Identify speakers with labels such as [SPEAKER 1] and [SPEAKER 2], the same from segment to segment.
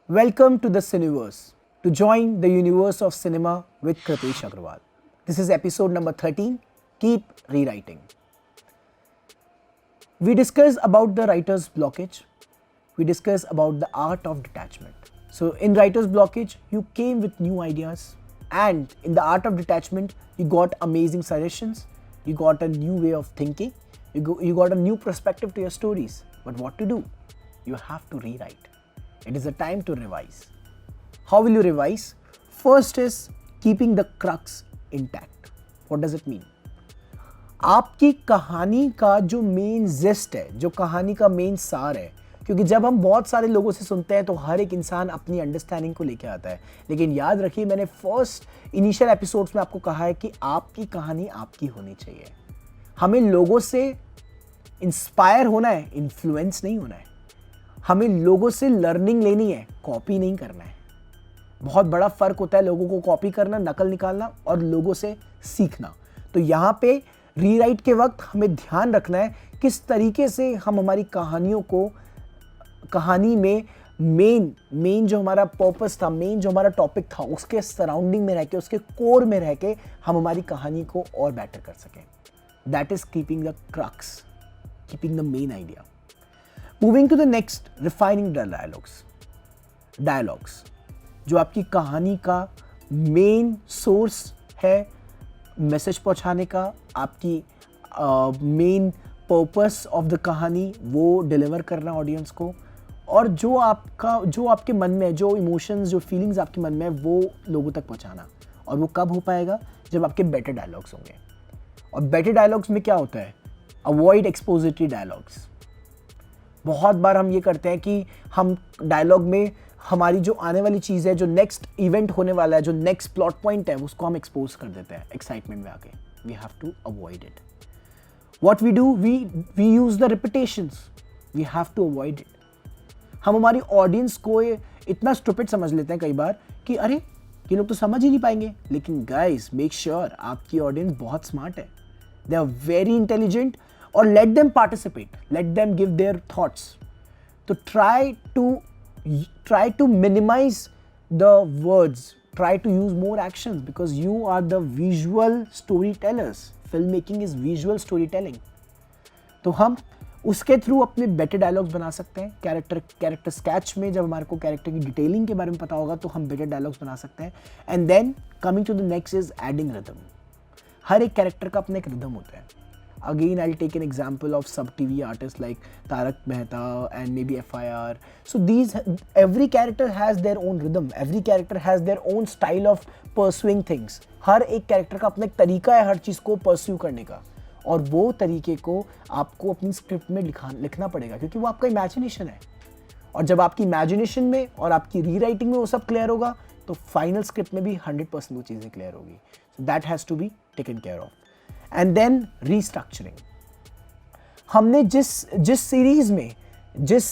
[SPEAKER 1] Welcome to the Cineverse, to join the universe of cinema with Kritesh Agrawal. This is episode number 13, Keep Rewriting. We discuss about the writer's blockage. We discuss about the art of detachment. So in writer's blockage, you came with new ideas, and in the art of detachment, you got amazing suggestions, you got a new way of thinking, you got a new perspective to your stories. But what to do? You have to rewrite. It is a time to revise. How will you revise? First is keeping the crux intact. What does it mean? आपकी कहानी का जो main gist है, जो कहानी का main सार है, क्योंकि जब हम बहुत सारे लोगों से सुनते हैं तो हर एक इंसान अपनी अंडरस्टैंडिंग को लेकर आता है, लेकिन याद रखिए मैंने फर्स्ट इनिशियल एपिसोड्स में आपको कहा है कि आपकी कहानी आपकी होनी चाहिए. हमें लोगों से इंस्पायर होना है, इन्फ्लुएंस नहीं होना है. हमें लोगों से लर्निंग लेनी है, कॉपी नहीं करना है. बहुत बड़ा फर्क होता है लोगों को कॉपी करना, नकल निकालना और लोगों से सीखना. तो यहाँ पे रीराइट के वक्त हमें ध्यान रखना है किस तरीके से हम हमारी कहानियों को, कहानी में मेन जो हमारा पर्पस था, मेन जो हमारा टॉपिक था, उसके सराउंडिंग में रह के, उसके कोर में रह के हम हमारी कहानी को और बेटर कर सकें. That is keeping the crux, keeping the main idea. Moving to the next, refining the dialogues, जो आपकी कहानी का मेन सोर्स है मैसेज पहुंचाने का, आपकी मेन पर्पस ऑफ द कहानी वो डिलीवर करना ऑडियंस को, और जो आपके मन में, जो इमोशंस, जो फीलिंग्स आपके मन में है वो लोगों तक पहुंचाना. और वो कब हो पाएगा? जब आपके बेटर डायलॉग्स होंगे. और बेटर डायलॉग्स में क्या होता है? Avoid expository dialogues. बहुत बार हम ये करते हैं कि हम डायलॉग में हमारी जो आने वाली चीज़ है, जो नेक्स्ट इवेंट होने वाला है, जो नेक्स्ट प्लॉट पॉइंट है, उसको हम एक्सपोज कर देते हैं एक्साइटमेंट में आके. We have to avoid it. What we do, we use the repetitions. We have to avoid it. हम हमारी ऑडियंस को इतना स्टूपिड समझ लेते हैं कई बार कि अरे ये लोग तो समझ ही नहीं पाएंगे. लेकिन गाइस, मेक श्योर आपकी ऑडियंस बहुत स्मार्ट है. They are very intelligent. और let them participate, let them give their thoughts. तो try to minimize the words, try to use more actions, because you are the visual storytellers. Filmmaking is visual storytelling. तो हम उसके through अपने better dialogues बना सकते हैं. Character sketch में जब हमारे को कैरेक्टर की डिटेलिंग के बारे में पता होगा तो हम बेटर डायलॉग्स बना सकते हैं. And then coming to the next is adding rhythm. हर एक कैरेक्टर का अपना एक रिदम होता है. Again, I'll take an example of sub TV artists like Tarak Mehta and maybe FIR. So every character has their own rhythm. Every character has their own style of pursuing things. हर एक character का अपना एक तरीका है हर चीज़ को pursue करने का, और वो तरीके को आपको अपनी स्क्रिप्ट में लिखना पड़ेगा, क्योंकि वो आपका इमेजिनेशन है. और जब आपकी इमेजिनेशन में और आपकी रीराइटिंग में वो सब क्लियर होगा तो फाइनल स्क्रिप्ट में भी 100% वो चीज़ें क्लियर होगी. So that has to be taken care of. And then restructuring. हमने जिस सीरीज में, जिस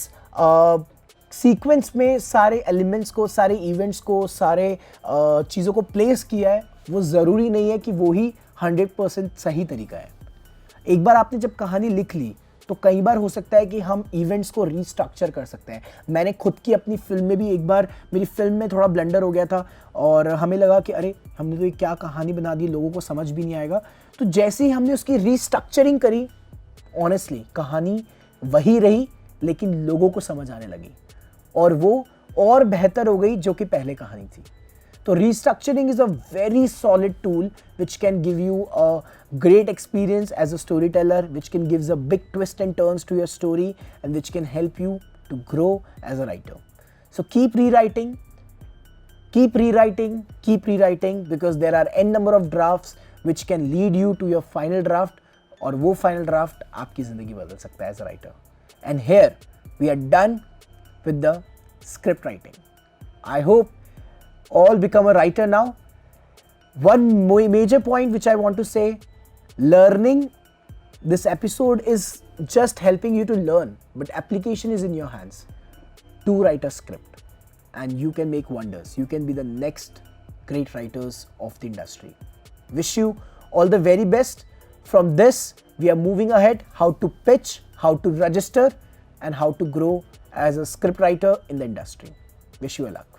[SPEAKER 1] सीक्वेंस में सारे एलिमेंट्स को, सारे इवेंट्स को, सारे चीज़ों को प्लेस किया है, वो ज़रूरी नहीं है कि वो ही 100% सही तरीका है. एक बार आपने जब कहानी लिख ली तो कई बार हो सकता है कि हम इवेंट्स को रीस्ट्रक्चर कर सकते हैं. मैंने खुद की अपनी फिल्म में भी एक बार, मेरी फिल्म में थोड़ा ब्लंडर हो गया था और हमें लगा कि अरे हमने तो ये क्या कहानी बना दी, लोगों को समझ भी नहीं आएगा. तो जैसे ही हमने उसकी रीस्ट्रक्चरिंग करी, ऑनेस्टली कहानी वही रही लेकिन लोगों को समझ आने लगी और वो और बेहतर हो गई जो कि पहले कहानी थी. तो restructuring is a very solid tool which can give you a great experience as a storyteller, which can gives a big twist and turns to your story, and which can help you to grow as a writer. So keep rewriting, because there are n number of drafts which can lead you to your final draft, और वो final draft आपकी ज़िंदगी बदल सकता है as a writer. And here we are done with the script writing. I hope all become a writer now. One major point which I want to say, learning, this episode is just helping you to learn, but application is in your hands. Do write a script and you can make wonders. You can be the next great writers of the industry. Wish you all the very best. From this, we are moving ahead how to pitch, how to register, and how to grow as a scriptwriter in the industry. Wish you a luck.